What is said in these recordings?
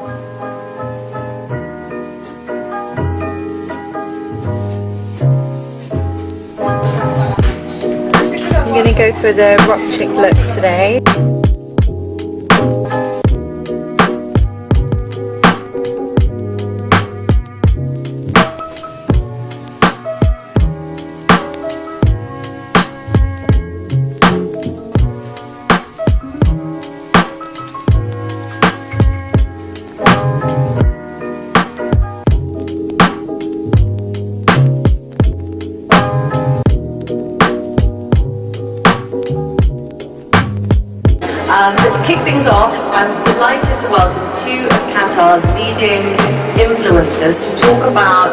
I'm going to go for the rock chick look today. But to kick things off, I'm delighted to welcome two of Qatar's leading influencers to talk about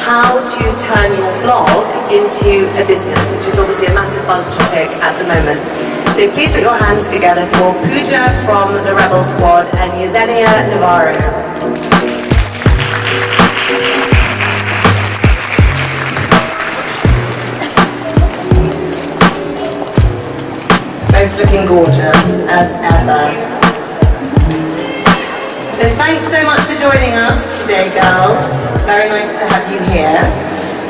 how to turn your blog into a business, which is obviously a massive buzz topic at the moment. So please put your hands together for Pooja from the Rebel Squad and Yesenia Navarro. Both looking gorgeous as ever. So thanks so much for joining us today, girls. Very nice to have you here.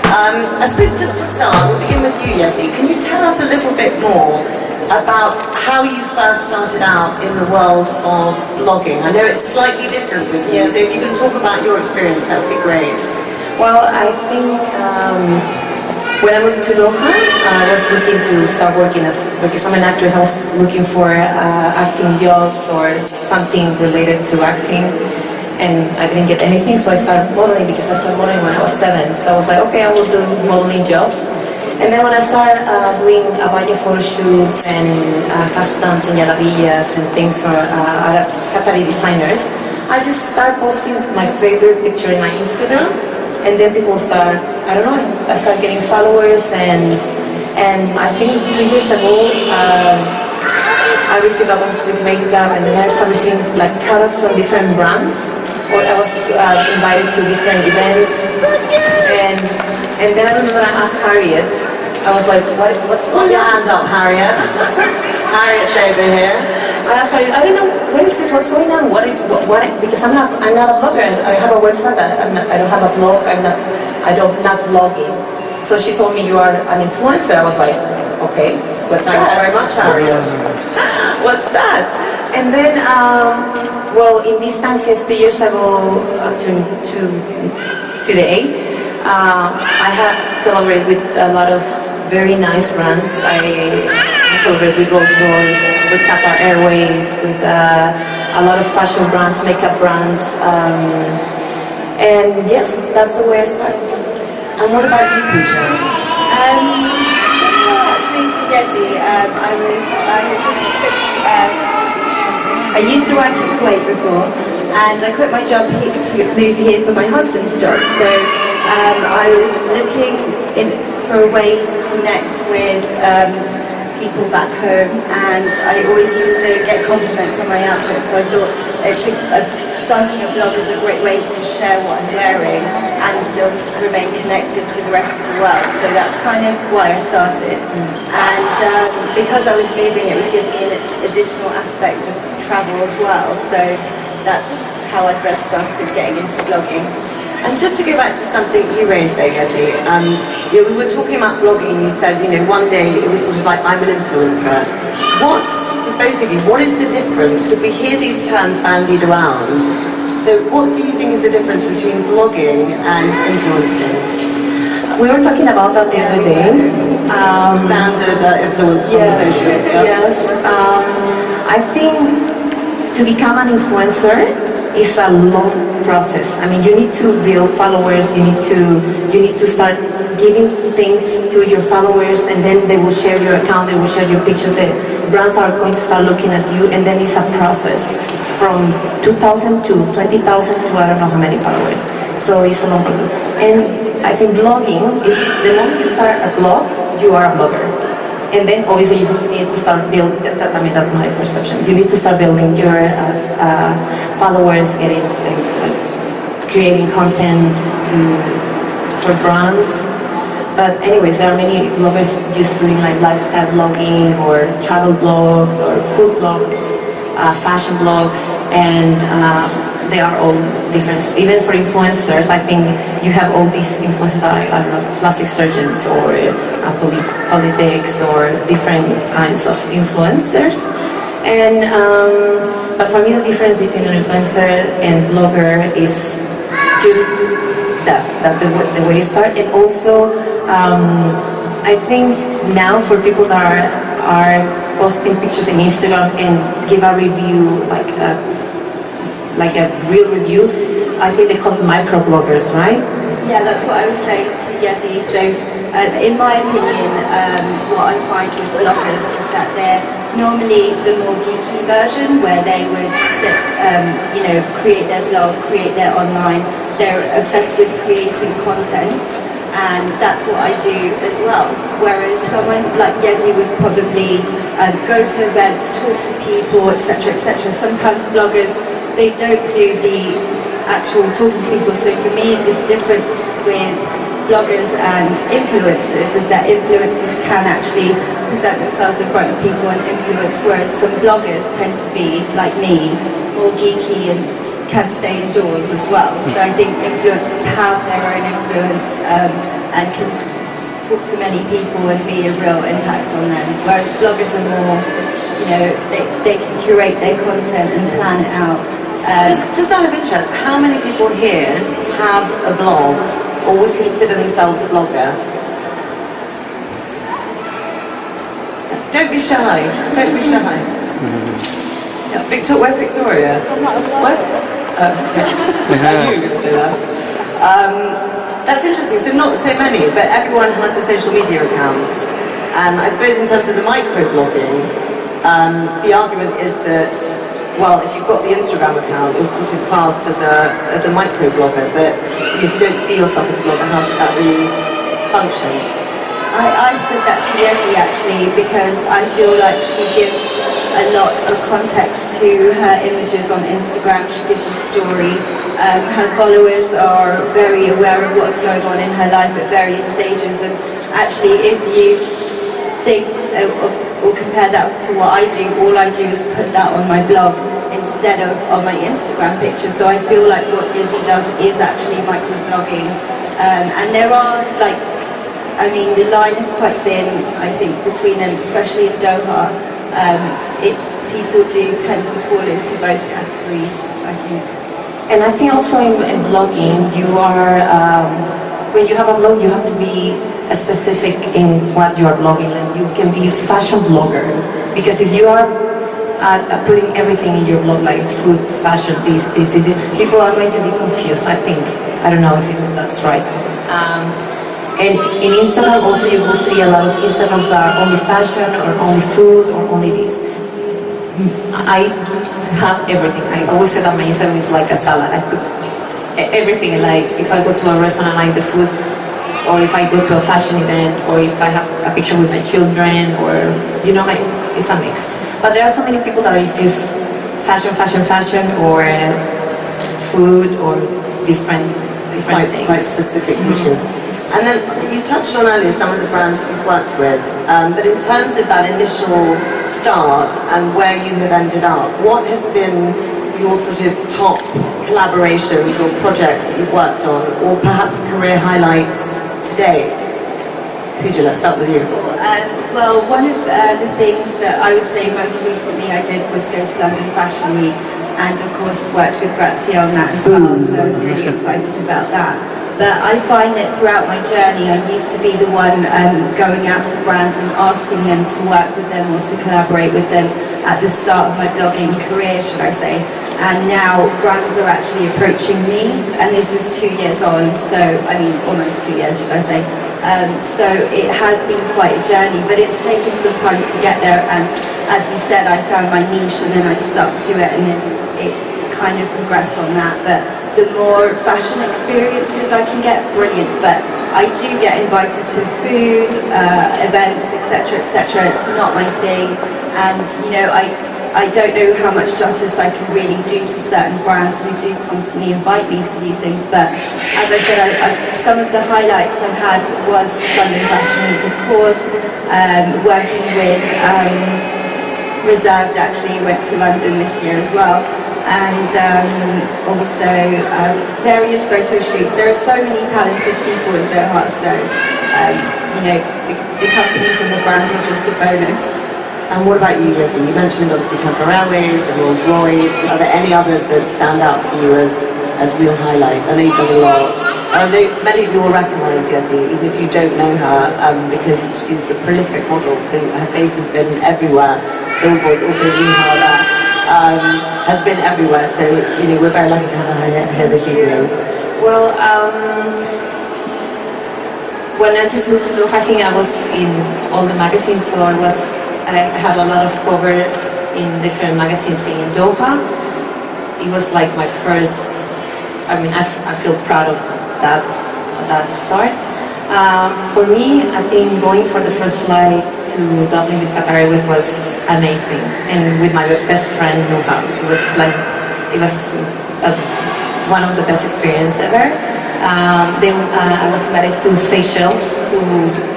I suppose just to start, we'll begin with you, Yesi. Can you tell us a little bit more about how you first started out in the world of blogging? I know it's slightly different with you, so if you can talk about your experience, that would be great. Well, I think when I moved to Doha, I was looking to start working because I'm an actress. I was looking for acting jobs or something related to acting, and I didn't get anything, so I started modeling because I started modeling when I was 7. So I was like, okay, I will do modeling jobs. And then when I started doing Maje photo shoots and kaftans and jalabiyas and things for Arab Qatari designers, I just started posting my favorite picture in my Instagram. And then people start, I don't know, I started getting followers, and I think 2 years ago, I received albums with makeup, and then I started receiving like products from different brands, or I was invited to different events, and then I remember I asked Harriet, I was like, what's Put your hand up, Harriet. Harriet's over here. I asked Harriet, I don't know, what is this, what's going on, what because I'm not a blogger, I have a website, I don't have a blog, I'm not blogging. So she told me, you are an influencer. I was like, okay, what's that? Thanks very much, Harriet. What's that? And then, well, in this time since 2 years ago to today, I have collaborated with a lot of very nice brands. I collaborated with Rolls-Royce, with Qatar Airways, with a lot of fashion brands, makeup brands, and yes, that's the way I started. And what about you, Pooja? Actually, to Yesi, I used to work in Kuwait before, and I quit my job here to move here for my husband's job. So I was looking for a way to connect with people back home, and I always used to get compliments on my outfit, so I thought starting a blog is a great way to share what I'm wearing and still remain connected to the rest of the world. So that's kind of why I started. And because I was moving, it would give me an additional aspect of travel as well. So that's how I first started getting into blogging. And just to go back to something you raised there, Yesi, we were talking about blogging, you said, one day it was sort of like, I'm an influencer. For both of you, what is the difference? Because we hear these terms bandied around. So what do you think is the difference between blogging and influencing? We were talking about that the other day. Standard influence conversation. Yes. I think to become an influencer is a long process. I mean, you need to build followers. You need to start giving things to your followers, and then they will share your account. They will share your pictures. The brands are going to start looking at you, and then it's a process from 2,000 to 20,000 to I don't know how many followers. So it's a long process. And I think blogging is the moment you start a blog, you are a blogger. And then obviously you need to start building, I mean that's my perception, you need to start building your followers, creating content for brands. But anyways, there are many bloggers just doing like lifestyle blogging or travel blogs or food blogs, fashion blogs, and they are all different. Even for influencers, I think you have all these influencers that are, I don't know, plastic surgeons or politics or different kinds of influencers. And but for me, the difference between an influencer and blogger is just that the way you start, and also I think now for people that are posting pictures in Instagram and give a review, like a real review, I think they call them microbloggers, right? Yeah, that's what I was saying to Yezi. So, in my opinion, what I find with bloggers is that they're normally the more geeky version, where they would sit, create their blog, create their online. They're obsessed with creating content, and that's what I do as well. Whereas someone like Yezi would probably go to events, talk to people, etc., etc. Sometimes bloggers, they don't do the actual talking to people. So for me, the difference with bloggers and influencers is that influencers can actually present themselves in front of people and influence, whereas some bloggers tend to be, like me, more geeky and can stay indoors as well. So I think influencers have their own influence and can talk to many people and be a real impact on them, whereas bloggers are more, they can curate their content and plan it out. Just out of interest, how many people here have a blog or would consider themselves a blogger? Don't be shy. Don't be shy. Yeah, where's Victoria? What? You say that. That's interesting. So not so many, but everyone has a social media account. And I suppose in terms of the microblogging, the argument is that, well, if you've got the Instagram account, you're sort of classed as a micro-blogger, but if you don't see yourself as a blogger, how does that really function? I said that to Yezi actually, because I feel like she gives a lot of context to her images on Instagram. She gives a story. Her followers are very aware of what's going on in her life at various stages, and actually if you think or compare that to what I do, all I do is put that on my blog instead of on my Instagram picture. So I feel like what Izzy does is actually microblogging. And there are the line is quite thin, I think, between them, especially in Doha. People do tend to fall into both categories, I think. And I think also in blogging, you are, when you have a blog, you have to be specific in what you are blogging. And you can be a fashion blogger, because if you are putting everything in your blog, like food, fashion, this, people are going to be confused, I think. I don't know if that's right. And in Instagram also you will see a lot of Instagrams that are only fashion or only food or only this. I have everything. I always say that my Instagram is like a salad. I put everything, like if I go to a restaurant and I like the food, or if I go to a fashion event, or if I have a picture with my children, or it's a mix. But there are so many people that is just fashion, or food, or different things. Quite specific issues. And then you touched on earlier some of the brands you've worked with, but in terms of that initial start and where you have ended up, what have been your sort of top collaborations or projects that you've worked on, or perhaps career highlights to date? Pooja, let's start with you. Well, one of the things that I would say most recently I did was go to London Fashion Week, and of course worked with Grazia on that as well, so I was really excited about that. But I find that throughout my journey, I used to be the one going out to brands and asking them to work with them or to collaborate with them at the start of my blogging career, should I say. And now brands are actually approaching me, and this is 2 years on, so almost 2 years, should I say. So it has been quite a journey, but it's taken some time to get there. And as you said, I found my niche and then I stuck to it, and then it kind of progressed on that. But the more fashion experiences I can get, brilliant. But I do get invited to food, events, etc., etc. It's not my thing, and I don't know how much justice I can really do to certain brands who do constantly invite me to these things. But as I said, some of the highlights I've had was London Fashion Week, of course, working with Reserved, actually went to London this year as well. and also various photo shoots. There are so many talented people in Doha, so you know, the companies and the brands are just a bonus. And what about you, Lizzie? You mentioned obviously Qatar Airways and Rolls-Royce. Are there any others that stand out for you as real highlights? I know you've done a lot. I know many of you will recognise Yeti, even if you don't know her, because she's a prolific model, so her face has been everywhere. Billboards, also Rihanna, has been everywhere, so you know, we're very lucky to have her here this evening. Well, when I just moved to Doha, I think I was in all the magazines, so I had a lot of covers in different magazines in Doha. It was like my first, I mean, I feel proud of that start. For me, I think going for the first flight to Dublin with Qatar Airways was amazing, and with my best friend Nuha. It was one of the best experiences ever. Then I was invited to Seychelles,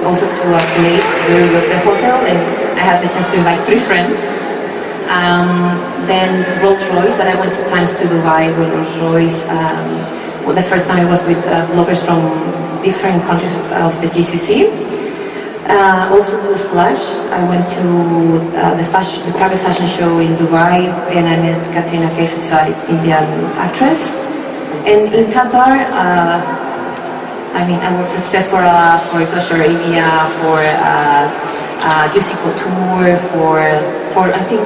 also to a place where it was a hotel, and I had the chance to invite 3 friends. Then Rolls-Royce, that I went 2 times to Dubai with Rolls-Royce. Well, the first time I was with bloggers from different countries of the GCC. Also to Splash, I went to the private fashion show in Dubai, and I met Katrina Kaif, an Indian actress. And in Qatar, I mean, I worked for Sephora, for Kosher Arabia, for Juicy Couture, for I think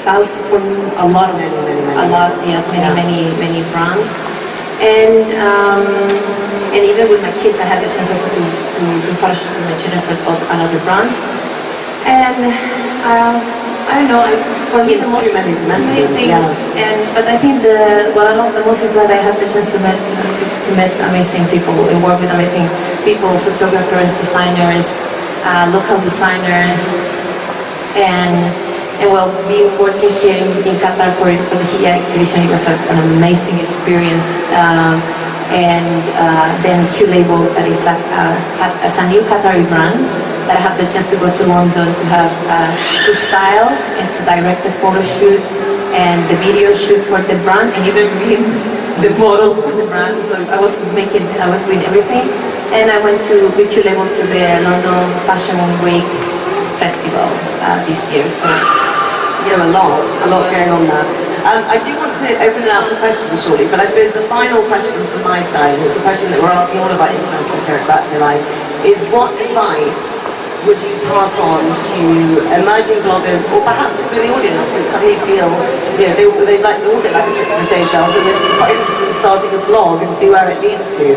Salz, for a lot of many brands. And even with my kids, I had the chance also to photoshoot with my children for another brands. And I don't know, for me the most many things, but I think what I love the most is that I have the chance to meet amazing people and work with amazing people, photographers, designers, local designers, and well, being working here in Qatar for the HIA exhibition, it was an amazing experience. And then Q-Label, that is as a new Qatari brand, that I have the chance to go to London to style and to direct the photo shoot and the video shoot for the brand, and even being the model for the brand. So I was doing everything. And I went with Q-Label to the London Fashion Week Festival this year. So a lot going on there. I do want to open it out to questions shortly, but I suppose the final question from my side, and it's a question that we're asking all of our influencers here at Grazia Live, is what advice would you pass on to emerging bloggers, or perhaps for the audience, if somebody feel, you know, they'd also like a trip to the Seychelles, and they're quite interested in starting a blog and see where it leads to.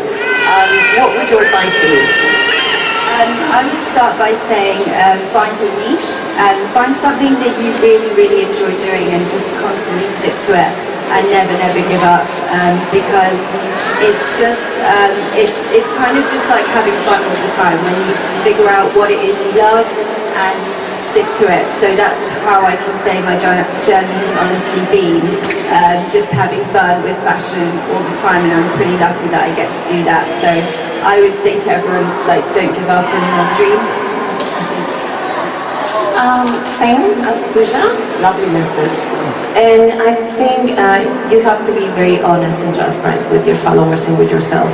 What would your advice be? I would start by saying find your niche and find something that you really, really enjoy doing, and just constantly stick to it and never give up, because it's just it's kind of just like having fun all the time when you figure out what it is you love and stick to it. So that's how I can say my journey has honestly been, just having fun with fashion all the time, and I'm pretty lucky that I get to do that. So I would say to everyone, like, don't give up on your dream. Same as Pooja. Lovely message. And I think you have to be very honest and transparent with your followers and with yourself.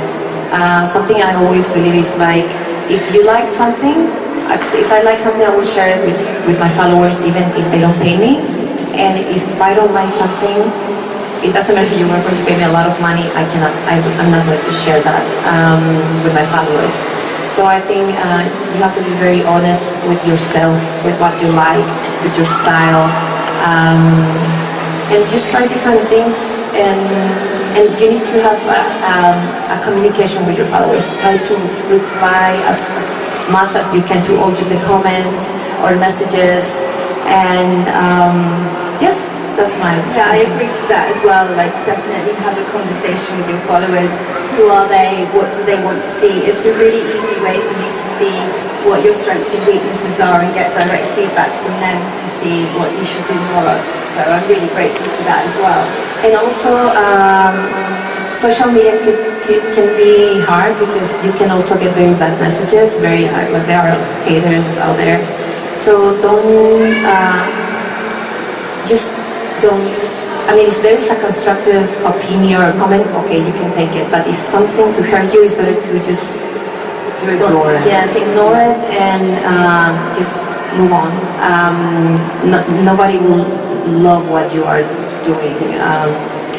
Something I always believe is like, if you like something, if I like something, I will share it with my followers, even if they don't pay me. And if I don't like something, it doesn't matter if you are going to pay me a lot of money, I'm not going to share that with my followers. So I think you have to be very honest with yourself, with what you like, with your style, and just try different things. And you need to have a communication with your followers. Try to reply as much as you can to all the comments or messages. And yes, that's my opinion. Yeah, I agree to that as well. Like, definitely have a conversation with your followers. Who are they? What do they want to see? It's a really easy way for you to see what your strengths and weaknesses are and get direct feedback from them to see what you should do more of. So I'm really grateful for that as well. And also, social media can be hard because you can also get very bad messages. There are haters out there. So don't I mean, if there is a constructive opinion or comment, okay, you can take it. But if something to hurt you, it's better to just ignore it. Yes, ignore it and just move on. Nobody will love what you are doing,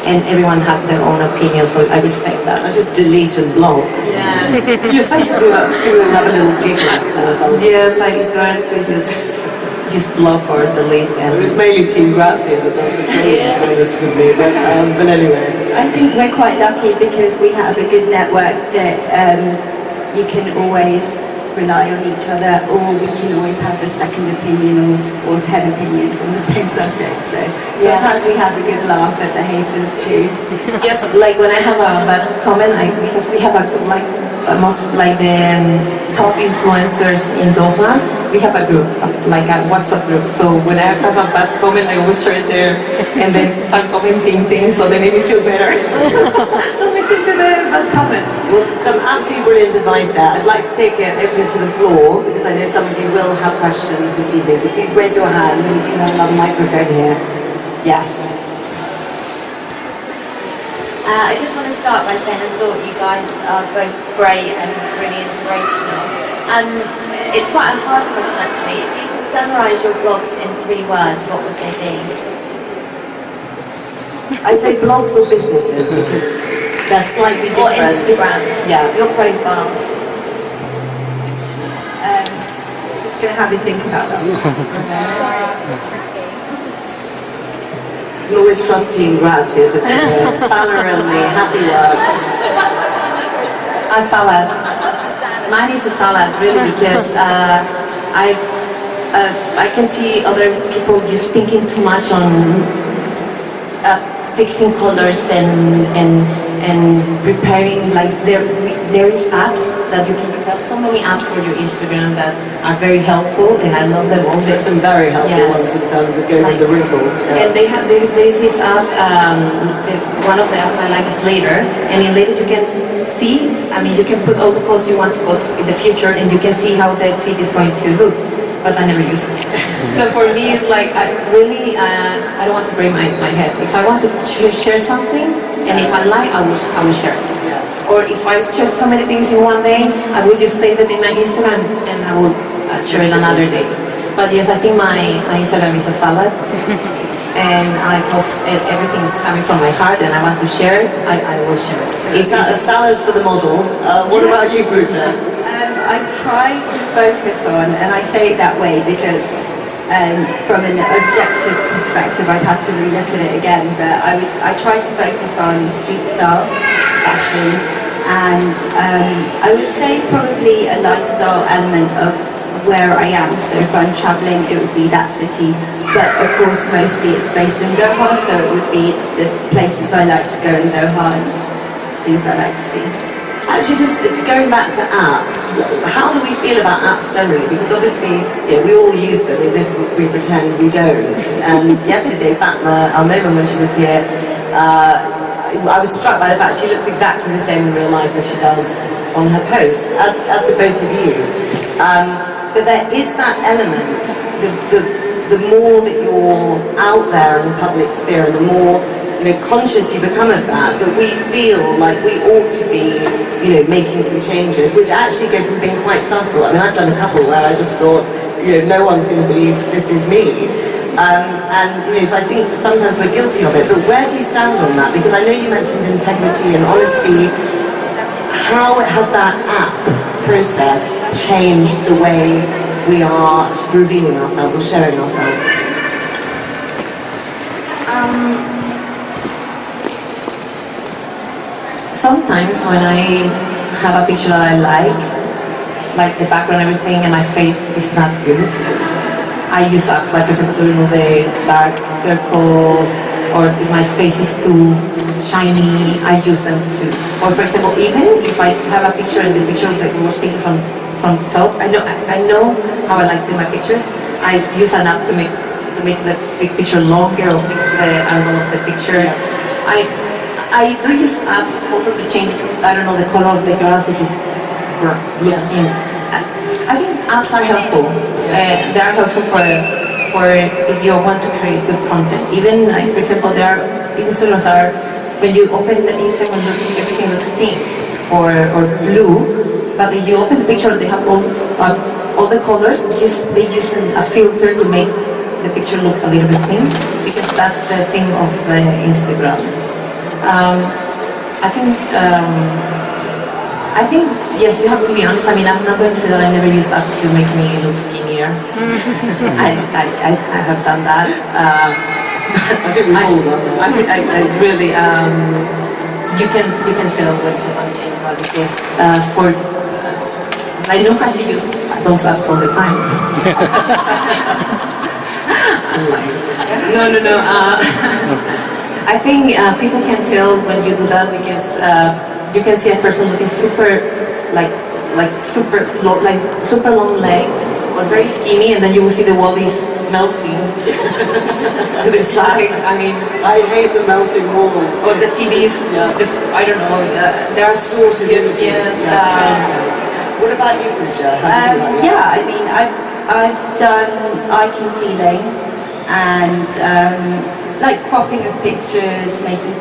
and everyone has their own opinion, so I respect that. I just delete and block. Yes. You say you do that too, and have a little giggle or something. Yes, it's better to just block or delete. And it's mainly Team Grazia that does the training, to be honest with me, but anyway. I think we're quite lucky because we have a good network that you can always rely on each other, or we can always have a second opinion or 10 opinions on the same subject. So sometimes we have a good laugh at the haters too. Yes, like when I have a bad comment, because we have most the top influencers in Doha, we have a group, like a WhatsApp group. So when I have a bad comment, I always share it there and then start commenting things so they make me feel better. Don't listen to the bad comments. Well, some absolutely brilliant advice there. I'd like to take it open to the floor because I know some of you will have questions this evening. So please raise your hand. We do have another microphone here. Yes. I just want to start by saying I thought you guys are both great and really inspirational. It's quite a hard question actually. If you could summarise your blogs in 3 words, what would they be? I'd say blogs or businesses because they're slightly different. Or Instagram. Yeah. Your profiles. Just going to have a think about that. You can always trust Team Grazia, just spanner and the happy words. A salad. Mine is a salad, really, because I can see other people just thinking too much on fixing colors and preparing. Like there is apps that you can use. There are so many apps for your Instagram that are very helpful, and I love them all. There's some very helpful ones in terms of going with the wrinkles. Yeah. And there's this app, one of the apps I like is Later, and in Later you can see, you can put all the posts you want to post in the future and you can see how the feed is going to look, but I never use it. So for me it's like, I don't want to break my head. If I want to share something, and if I like, I will share it. Or if I share so many things in one day, I will just save it in my Instagram and I will share it another day. But yes, I think my Instagram is a salad. And I post everything that's coming from my heart and I want to share it, I will share it. It's a salad for the model. What about you, Grazia? I try to focus on, and I say it that way because from an objective perspective I'd have to relook at it again, but I try to focus on street style, fashion, and I would say probably a lifestyle element of where I am. So if I'm travelling, it would be that city. But of course, mostly it's based in Doha, so it would be the places I like to go in Doha and things I like to see. Actually, just going back to apps, how do we feel about apps generally? Because obviously, we all use them, even if we pretend we don't. And yesterday, Fatma, our moment when she was here, I was struck by the fact she looks exactly the same in real life as she does on her post, as do both of you. But there is that element, the more that you're out there in the public sphere, and the more conscious you become of that we feel like we ought to be, making some changes, which actually go from being quite subtle. I've done a couple where I just thought, no one's going to believe this is me. So I think sometimes we're guilty of it, but where do you stand on that? Because I know you mentioned integrity and honesty. How has that app process changed the way we are revealing ourselves or sharing ourselves? Sometimes when I have a picture that I like the background and everything, and my face is not good, I use apps like, for example, to remove the dark circles, or if my face is too shiny, I use them too. Or for example, even if I have a picture and the picture that was taken from top, I know how I like to do my pictures. I use an app to make the picture longer or fix the angle of the picture. I do use apps also to change, the color of the grass if it's looking. I think apps are helpful. They are helpful for for if you want to create good content. Even for example, there are Instagrams are when you open the Instagram, everything looks pink or blue, but if you open the picture, they have all the colors. They use a filter to make the picture look a little bit pink, because that's the thing of the Instagram. I think yes, you have to be honest. I mean, I'm not going to say that I never use apps to make me look skinnier. I have done that. I really you can tell when someone changed that, because I know how to use those apps all the time. I'm lying. No. I think people can tell when you do that, because you can see a person looking super super long legs or very skinny, and then you will see the wall is melting to the side. I mean, I hate the melting wall. or the CDs. Yeah. I don't know. There are Distorted images. Yes. What about you, Grazia? Yeah, I mean, I've done eye concealing and like cropping of pictures, making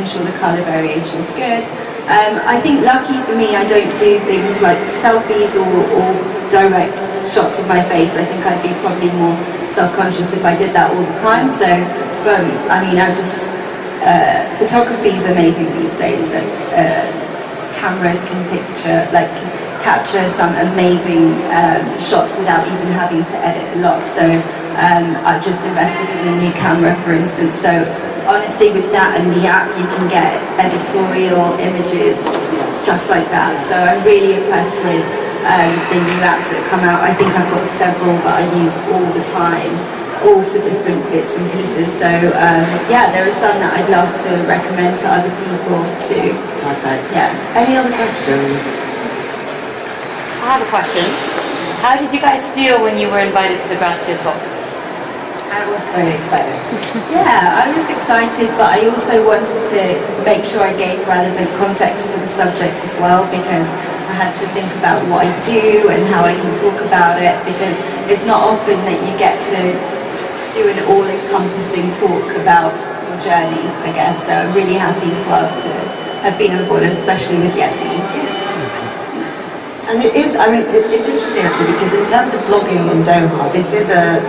sure the color variation is good. I think lucky for me, I don't do things like selfies or direct shots of my face. I think I'd be probably more self-conscious if I did that all the time. So, I mean, photography is amazing these days. So, cameras can capture some amazing shots without even having to edit a lot. So I've just invested in a new camera, for instance. So honestly, with that and the app, you can get editorial images just like that. So I'm really impressed with the new apps that come out. I think I've got several that I use all the time, all for different bits and pieces. So yeah, there are some that I'd love to recommend to other people too. Perfect. Yeah. Any other questions? I have a question. How did you guys feel when you were invited to the Grazia talk? I was very excited. Yeah, I was excited, but I also wanted to make sure I gave relevant context to the subject as well, because I had to think about what I do and how I can talk about it, because it's not often that you get to do an all-encompassing talk about your journey, I guess. So I'm really happy as well to have been on board, especially with Yesi. Yes. And it is, I mean, it's interesting actually, because in terms of blogging in Doha, this is a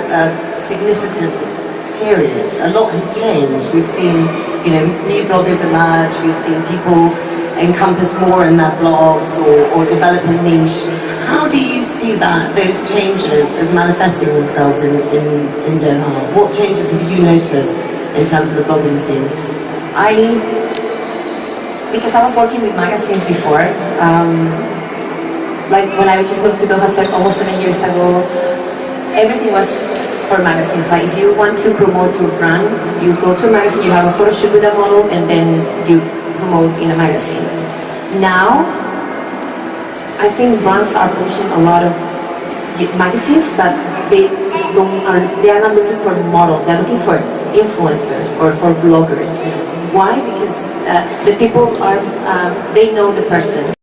significant period. A lot has changed. We've seen, new bloggers emerge. We've seen people encompass more in their blogs or develop a niche. How do you see those changes as manifesting themselves in Doha? What changes have you noticed in terms of the blogging scene? Because I was working with magazines before, like when I just moved to Doha, like almost 7 years ago, everything was for magazines. Like if you want to promote your brand, you go to a magazine, you have a photo shoot with a model, and then you promote in a magazine. Now, I think brands are pushing a lot of magazines, but they are not looking for models. They're looking for influencers or for bloggers. Why? Because the people they know the person.